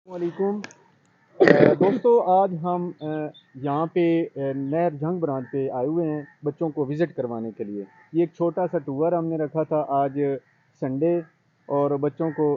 वालेकुम दोस्तों, आज हम यहाँ पे नहर जंग ब्रांच पे आए हुए हैं बच्चों को विज़िट करवाने के लिए। ये एक छोटा सा टूर हमने रखा था आज संडे, और बच्चों को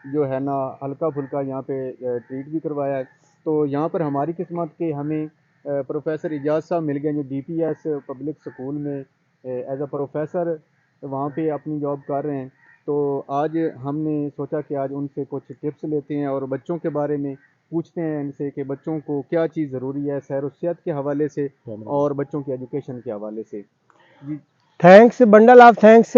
जो है ना हल्का फुल्का यहाँ पे ट्रीट भी करवाया है। तो यहाँ पर हमारी किस्मत के हमें प्रोफेसर इजाज़ साहब मिल गए, जो डीपीएस पब्लिक स्कूल में एज अ प्रोफेसर वहाँ पे अपनी जॉब कर रहे हैं। तो आज हमने सोचा कि आज उनसे कुछ टिप्स लेते हैं और बच्चों के बारे में पूछते हैं इनसे कि बच्चों को क्या चीज़ ज़रूरी है सैर व सेहत के हवाले से और बच्चों की एजुकेशन के हवाले से। जी thanks bundle of thanks.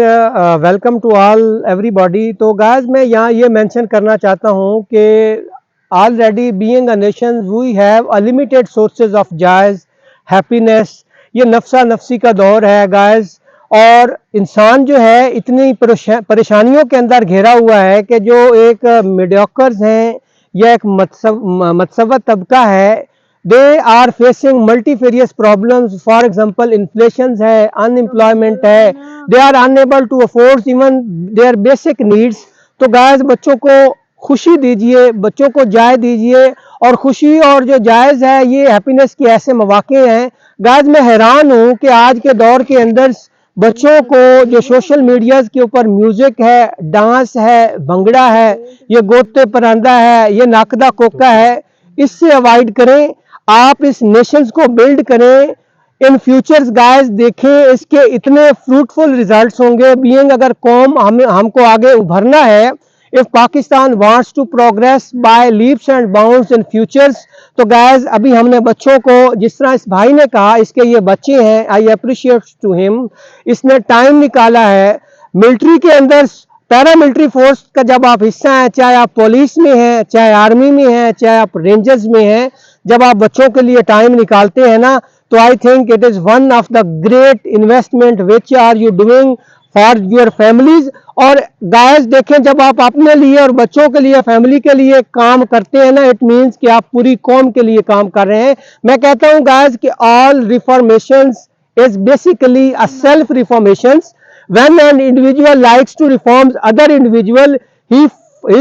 Welcome to all everybody. तो गाइस मैं यहाँ ये मेंशन करना चाहता हूँ कि already being a nation we have unlimited sources of joys happiness. ये नफसा नफसी का दौर है गाइस, और इंसान जो है इतनी परेशानियों के अंदर घिरा हुआ है कि जो एक मीडियोकर्स हैं या एक मत्सवत तबका है, they are facing multifarious problems. For example, inflation है, unemployment है, they are unable to afford even their basic needs. तो गाइस बच्चों को खुशी दीजिए, बच्चों को जाय दीजिए, और खुशी और जो जायज़ है ये हैप्पीनेस के ऐसे मौके हैं। गाइस मैं हैरान हूँ कि आज के दौर के अंदर बच्चों को जो सोशल मीडिया के ऊपर म्यूजिक है, डांस है, भंगड़ा है, ये गोते परांदा है, ये नाकदा कोका है, इससे अवॉइड करें। आप इस नेशंस को बिल्ड करें। इन फ्यूचर्स गाइस देखें इसके इतने फ्रूटफुल रिजल्ट्स होंगे। बीइंग अगर कौम हमको आगे उभरना है, if Pakistan wants to progress by leaps and bounds in futures, तो गाइस अभी हमने बच्चों को, जिस तरह इस भाई ने कहा, इसके ये बच्चे हैं, आई अप्रिशिएट टू हिम, इसने टाइम निकाला है। मिलिट्री के अंदर पैरामिलिट्री फोर्स का जब आप हिस्सा हैं, चाहे आप पुलिस में हैं, चाहे आर्मी में हैं, चाहे आप रेंजर्स में हैं, जब आप बच्चों के लिए टाइम निकालते हैं ना, तो I think it is one of the great investment which are you doing for your families. और गाइस देखें, जब आप अपने लिए और बच्चों के लिए, फैमिली के लिए काम करते हैं ना, इट मीन्स कि आप पूरी कौम के लिए काम कर रहे हैं। मैं कहता हूँ गाइस कि all रिफॉर्मेशंस is basically a self reformations. When an individual likes to reform other individual, he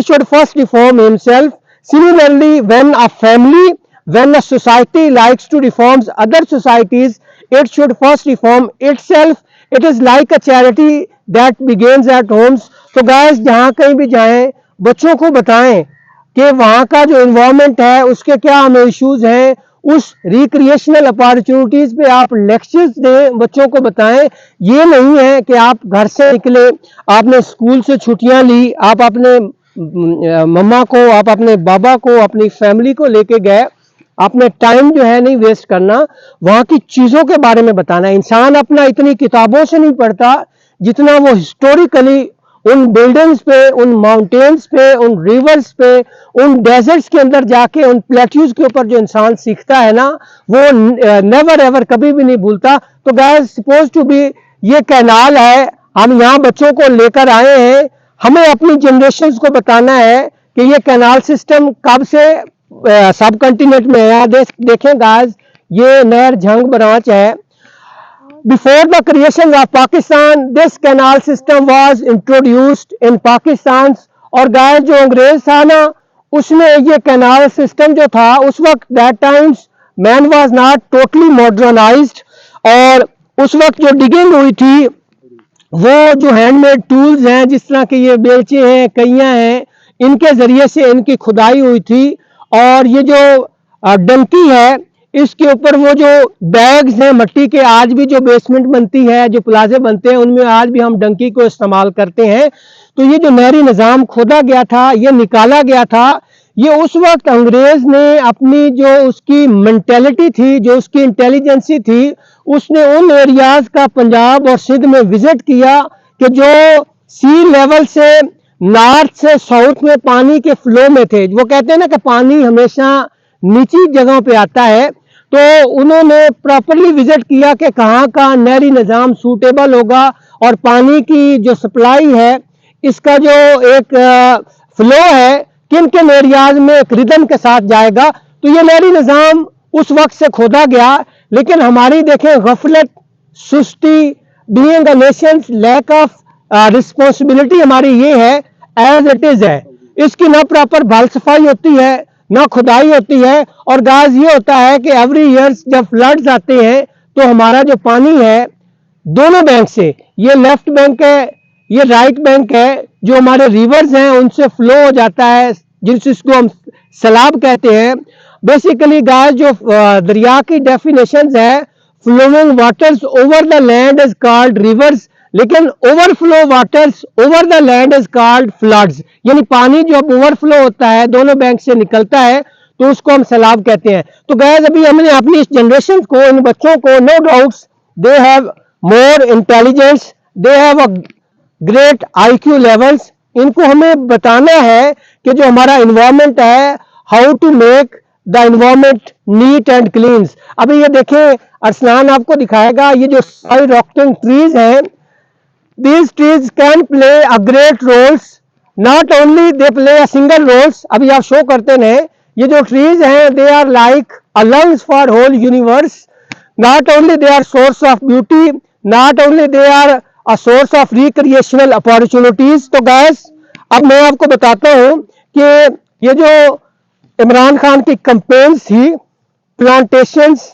should first reform himself. Similarly, when a society likes to reform other societies, it should first reform itself. It is like a charity that begins at homes. तो guys जहाँ कहीं भी जाएं, बच्चों को बताएं कि वहाँ का जो इन्वायरमेंट है उसके क्या हमें इश्यूज हैं, उस रिक्रिएशनल अपॉर्चुनिटीज पे आप लेक्चर्स दें, बच्चों को बताएं। ये नहीं है कि आप घर से निकले, आपने स्कूल से छुट्टियां ली, आप अपने मम्मा को, आप अपने बाबा को, अपनी फैमिली को लेके गए, आपने टाइम जो है नहीं वेस्ट करना, वहाँ की चीज़ों के बारे में बताना। इंसान अपना इतनी किताबों से नहीं पढ़ता जितना वो हिस्टोरिकली उन बिल्डिंग्स पे, उन माउंटेन्स पे, उन रिवर्स पे, उन डेजर्ट्स के अंदर जाके, उन प्लेट्यूज के ऊपर जो इंसान सीखता है ना, वो नेवर एवर कभी भी नहीं भूलता। तो गाइस सपोज टू बी ये कैनाल है, हम यहाँ बच्चों को लेकर आए हैं, हमें अपनी जनरेशन को बताना है कि ये कैनाल सिस्टम कब से सब कॉन्टिनेंट में है। देखें गाइस, ये नहर जंग ब्रांच है। Before the creation of Pakistan, this canal system was introduced in Pakistan. और गाइस जो अंग्रेज था ना, उसने ये कैनाल सिस्टम जो था उस वक्त, that times man was not totally modernised, और उस वक्त जो डिगिंग हुई थी, वो जो हैंडमेड टूल्स हैं, जिस तरह के ये बेलचे हैं, कैयाँ हैं, इनके ज़रिए से इनकी खुदाई हुई थी। और ये जो डंकी है, इसके ऊपर वो जो बैग्स हैं मट्टी के, आज भी जो बेसमेंट बनती है, जो प्लाजे बनते हैं, उनमें आज भी हम डंकी को इस्तेमाल करते हैं। तो ये जो नहरी निज़ाम खोदा गया था, ये निकाला गया था, ये उस वक्त अंग्रेज ने अपनी जो उसकी मेंटेलिटी थी, जो उसकी इंटेलिजेंसी थी, उसने उन एरियाज का पंजाब और सिंध में विजिट किया कि जो सी लेवल से नॉर्थ से साउथ में पानी के फ्लो में थे। वो कहते हैं ना कि पानी हमेशा नीची जगहों पे आता है। तो उन्होंने प्रॉपरली विजिट किया कि कहाँ का नहरी निज़ाम सूटेबल होगा, और पानी की जो सप्लाई है, इसका जो एक फ्लो है, किन किन एरियाज में एक रिदम के साथ जाएगा। तो ये नहरी निज़ाम उस वक्त से खोदा गया। लेकिन हमारी देखें गफलत, सुस्ती, being a nation, lack of responsibility हमारी ये है, एज इट इज है। इसकी ना प्रॉपर बाल सफाई होती है, ना खुदाई होती है। और गाइस ये होता है कि एवरी ईयर जब फ्लड्स आते हैं तो हमारा जो पानी है दोनों बैंक से, ये लेफ्ट बैंक है, ये राइट बैंक है, जो हमारे रिवर्स हैं उनसे फ्लो हो जाता है, जिसको हम सैलाब कहते हैं। बेसिकली गाइस जो दरिया की डेफिनेशन है, flowing waters over the land is called rivers, लेकिन overflow waters over the land is called floods. यानी पानी जो अब ओवरफ्लो होता है दोनों बैंक से निकलता है तो उसको हम सैलाब कहते हैं। तो गाइस अभी हमने अपनी इस जनरेशन को, इन बच्चों को, no doubts they have more intelligence, they have a great IQ levels, इनको हमें बताना है कि जो हमारा इन्वायरमेंट है, how to make the environment neat and clean. अभी ये देखें, अरसलान आपको दिखाएगा, ये जो साई रॉकटिंग ट्रीज हैं, these trees can play a great roles, not only they play a single roles, अभी आप शो करते हैं, ये जो trees हैं they are like a lungs for whole universe, not only they are source of beauty, not only they are a source of recreational opportunities। तो guys अब मैं आपको बताता हूँ कि ये जो इमरान खान की कैंपेन्स थी, प्लांटेशंस,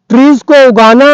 ट्रीज को उगाना,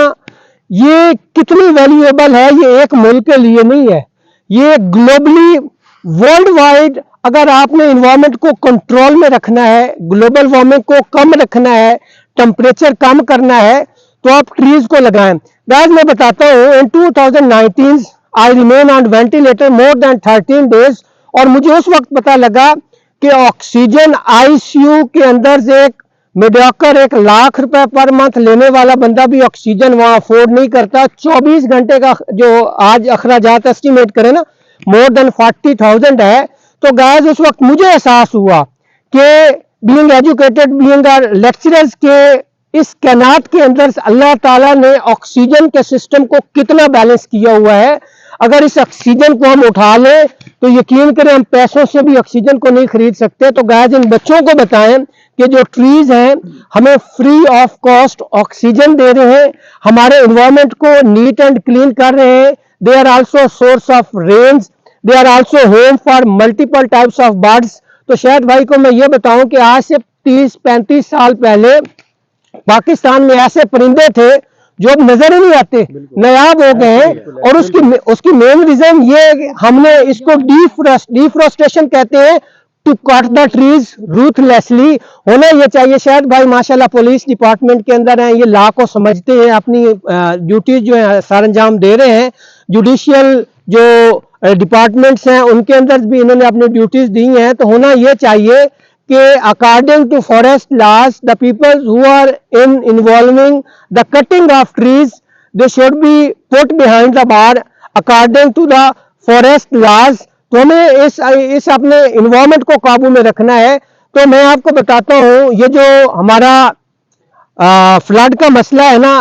ये कितनी वैल्यूएबल है, ये एक मुल्क के लिए नहीं है, ये ग्लोबली वर्ल्ड वाइड अगर आपने इन्वायरमेंट को कंट्रोल में रखना है, ग्लोबल वार्मिंग को कम रखना है, टेम्परेचर कम करना है, तो आप ट्रीज को लगाएं। गाइस मैं बताता हूँ, इन 2019 I remain on ventilator more than 13 days, और मुझे उस वक्त पता लगा कि ऑक्सीजन आईसीयू के अंदर से एक मेडियोकर 1 लाख रुपए पर मंथ लेने वाला बंदा भी ऑक्सीजन वहां अफोर्ड नहीं करता। 24 घंटे का जो आज अखराजात एस्टिमेट करें ना, मोर देन 40,000 है। तो गाइस उस वक्त मुझे एहसास हुआ कि बीइंग एजुकेटेड, बीइंग लेक्चरर्स, के इस कायनात के अंदर अल्लाह ताला ने ऑक्सीजन के सिस्टम को कितना बैलेंस किया हुआ है। अगर इस ऑक्सीजन को हम उठा लें तो यकीन करें हम पैसों से भी ऑक्सीजन को नहीं खरीद सकते। तो गाइस इन बच्चों को बताएं कि जो ट्रीज हैं हमें फ्री ऑफ कॉस्ट ऑक्सीजन दे रहे हैं, हमारे एनवायरनमेंट को नीट एंड क्लीन कर रहे हैं। They are also source of rains, they are also home for multiple types of birds. तो शायद भाई को मैं ये बताऊं कि आज से 30-35 साल पहले पाकिस्तान में ऐसे परिंदे थे जो अब नजर ही नहीं आते, नायाब हो गए हैं। और उसकी मेन रीजन ये, हमने इसको डिफॉरेस्टेशन कहते हैं, to cut the trees ruthlessly. होना ये चाहिए। शायद भाई माशाल्लाह पुलिस डिपार्टमेंट के अंदर हैं, ये लॉ को समझते हैं, अपनी ड्यूटीज जो है सर अंजाम दे रहे हैं। जुडिशियल जो डिपार्टमेंट्स हैं उनके अंदर भी इन्होंने अपनी ड्यूटीज दी हैं। तो होना ये चाहिए कि according to forest laws, the people who are in involving the cutting of trees, they should be put behind the bar according to the forest laws. तो हमें इस अपने इन्वायरमेंट को काबू में रखना है। तो मैं आपको बताता हूँ, ये जो हमारा फ्लड का मसला है ना,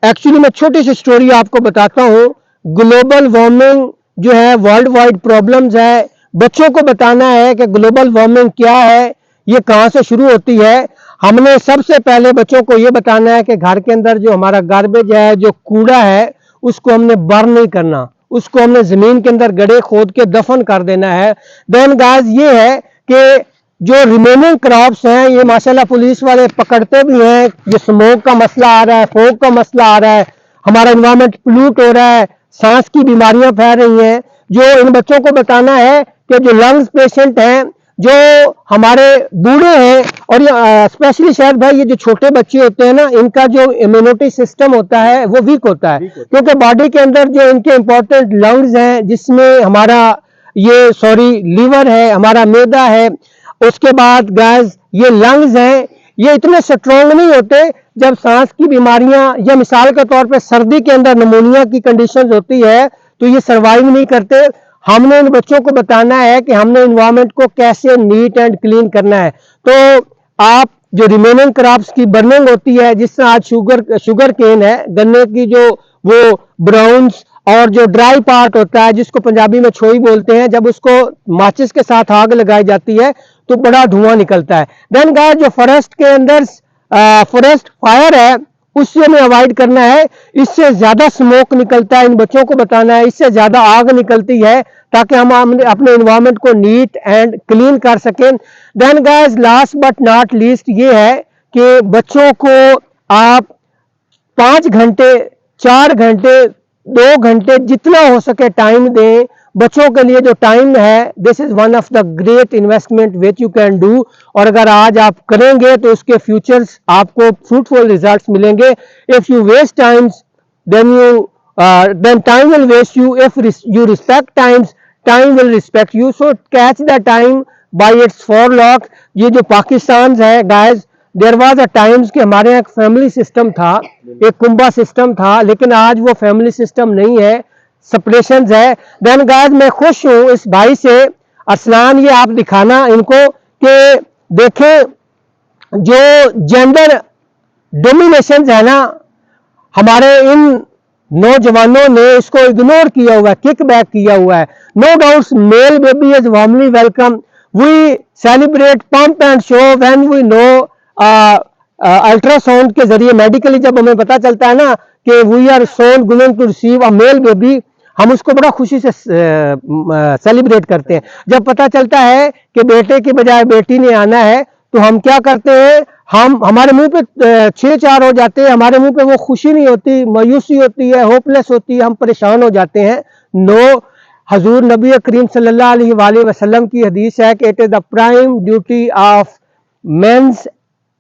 एक्चुअली मैं छोटी सी स्टोरी आपको बताता हूँ। ग्लोबल वार्मिंग जो है वर्ल्ड वाइड प्रॉब्लम्स है, बच्चों को बताना है कि ग्लोबल वार्मिंग क्या है, ये कहाँ से शुरू होती है। हमने सबसे पहले बच्चों को ये बताना है कि घर के अंदर जो हमारा गार्बेज है, जो कूड़ा है, उसको हमने बर्न नहीं करना, उसको हमने जमीन के अंदर गड्ढे खोद के दफन कर देना है। देन गाइस ये है कि जो रिमेनिंग क्रॉप्स हैं, ये माशाल्लाह पुलिस वाले पकड़ते भी हैं। ये स्मोक का मसला आ रहा है, फोग का मसला आ रहा है, हमारा एनवायरनमेंट पोल्यूट हो रहा है, सांस की बीमारियां फैल रही हैं। जो इन बच्चों को बताना है कि जो लंग्स पेशेंट हैं, जो हमारे बूढ़े हैं, और स्पेशली शायद भाई ये जो छोटे बच्चे होते हैं ना, इनका जो इम्यूनिटी सिस्टम होता है वो वीक होता है, क्योंकि बॉडी के अंदर जो इनके इंपॉर्टेंट लंग्स हैं, जिसमें हमारा लीवर है, हमारा मैदा है, उसके बाद गैस ये लंग्स हैं, ये इतने स्ट्रॉन्ग नहीं होते। जब सांस की बीमारियां या मिसाल के तौर पे सर्दी के अंदर निमोनिया की कंडीशन होती है तो ये सर्वाइव नहीं करते। हमने इन बच्चों को बताना है कि हमने इन्वायरमेंट को कैसे नीट एंड क्लीन करना है। तो आप जो रिमेनिंग क्रॉप्स की बर्निंग होती है, जिस तरह आज शुगर केन है, गन्ने की जो वो ब्राउन्स और जो ड्राई पार्ट होता है, जिसको पंजाबी में छोई बोलते हैं, जब उसको माचिस के साथ आग लगाई जाती है तो बड़ा धुआं निकलता है। देन गाइस जो फॉरेस्ट के अंदर फॉरेस्ट फायर है, उससे हमें अवॉइड करना है। इससे ज्यादा स्मोक निकलता है, इन बच्चों को बताना है, इससे ज्यादा आग निकलती है, ताकि हम अपने एनवायरनमेंट को नीट एंड क्लीन कर सकें। Then guys, last but not least ये है कि बच्चों को आप 5 घंटे, 4 घंटे, 2 घंटे जितना हो सके टाइम दें। बच्चों के लिए जो टाइम है, this is one of the great investment which you can do. और अगर आज आप करेंगे तो उसके फ्यूचर्स आपको फ्रूटफुल रिजल्ट्स मिलेंगे। If you waste times, then time will waste you. If you respect times, time will respect you. So catch the time by its forelock. ये जो पाकिस्तान है guys, there was a times कि हमारे यहाँ एक family system था, एक कुंबा system था, लेकिन आज वो फैमिली सिस्टम नहीं है, सेपरेशन है। देन गाइस, मैं खुश हूँ इस भाई से, अरसलान, ये आप दिखाना इनको कि देखें जो जेंडर डोमिनेशन है ना, हमारे इन नौजवानों ने इसको इग्नोर किया हुआ है, किक बैक किया हुआ है। No doubts male baby is warmly welcome. We celebrate pomp and show when we know ultrasound के जरिए मेडिकली जब हमें पता चलता है ना कि we are soon going to receive a male baby, हम उसको बड़ा खुशी से सेलिब्रेट करते हैं। जब पता चलता है कि बेटे की बजाय बेटी ने आना है, तो हम क्या करते हैं, हम हमारे मुंह पे 6-4 हो जाते हैं, हमारे मुंह पे वो खुशी नहीं होती, मायूसी होती है, होपलेस होती है, हम परेशान हो जाते हैं। नो, हजूर नबी करीम सल्लल्लाहु अलैहि वसल्लम की हदीस है कि it is the prime duty of mens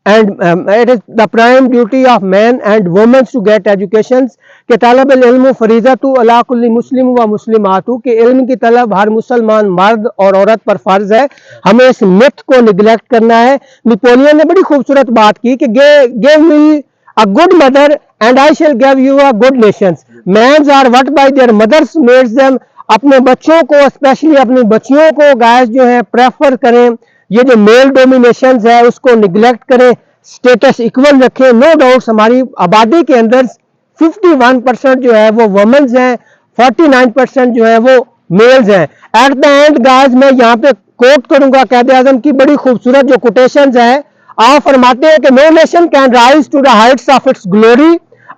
and it is the prime duty of men and women to get educations के तलब इल्म फरीज़तु अला कुल्ली मुस्लिम व मुस्लिमातु के इल्म की तलब हर मुसलमान मर्द और औरत पर फर्ज है। हमें इस मिथ को निगलेक्ट करना है। नेपोलियन ने बड़ी खूबसूरत बात की कि give me a good mother and I shall give you a good nations. Mans are what by their mothers mades them. अपने बच्चों को, स्पेशली अपनी बच्चियों को गाइस जो है प्रेफर करें, ये जो मेल डोमिनेशन है उसको निगलेक्ट करें, स्टेटस इक्वल रखें। नो डाउट्स हमारी आबादी के अंदर 51% जो है वो वुमेन्स हैं, 49% जो है वो मेल्स हैं। एट द एंड गाइस, मैं यहाँ पे कोट करूंगा कैद आजम की बड़ी खूबसूरत जो कोटेशंस है। आप फरमाते हैं कि no nation can rise to the heights of its glory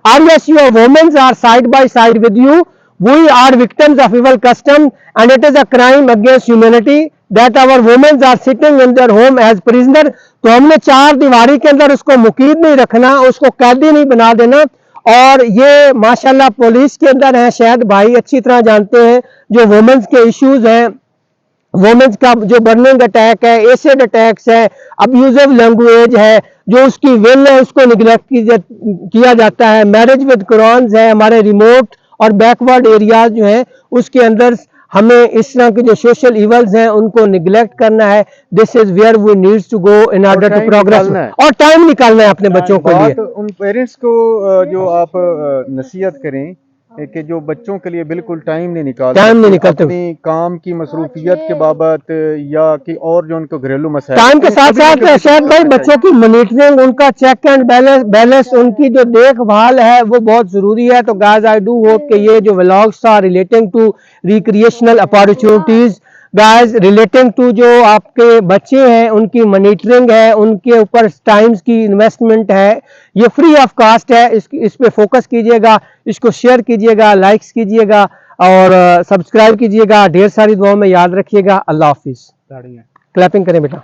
unless your womens are side by side with you. We are victims of evil custom and it is a crime against humanity that our women are sitting in their home as prisoner। तो हमने 4 दीवारी के अंदर उसको मुकीद नहीं रखना, उसको कैदी नहीं बना देना। और ये माशाल्लाह पुलिस के अंदर है, शायद भाई अच्छी तरह जानते हैं जो वुमेन्स के इश्यूज हैं, वुमेन्स का जो बर्निंग अटैक है, एसिड अटैक्स है, अब्यूजिव लैंग्वेज है, जो उसकी विल है उसको निगलेक्ट किया जाता है, मैरिज विद कुरान है, हमारे रिमोट और बैकवर्ड एरियाज जो हैं उसके अंदर हमें इस तरह के जो सोशल इवल्स हैं उनको निगलेक्ट करना है। This is where we needs to go in order to progress, और टाइम निकालना है अपने बच्चों के लिए। उन पेरेंट्स को जो आप नसीहत करें कि जो बच्चों के लिए बिल्कुल टाइम नहीं निकालते, अपनी काम की मसरूफियत के बाबत या कि और जो उनको घरेलू मसाइल, टाइम के साथ साथ शायद भाई बच्चों की मॉनिटरिंग, उनका चेक एंड बैलेंस, उनकी जो देखभाल है वो बहुत जरूरी है। तो गाइस, आई डू होप कि ये जो vlogs are relating to recreational opportunities, guys relating to जो आपके बच्चे हैं उनकी मॉनिटरिंग है, उनके ऊपर टाइम्स की इन्वेस्टमेंट है, ये फ्री ऑफ कास्ट है। इस पे फोकस कीजिएगा, इसको शेयर कीजिएगा, लाइक्स कीजिएगा और सब्सक्राइब कीजिएगा। ढेर सारी दुआओं में याद रखिएगा। अल्लाह हाफिज। क्लैपिंग करें बेटा।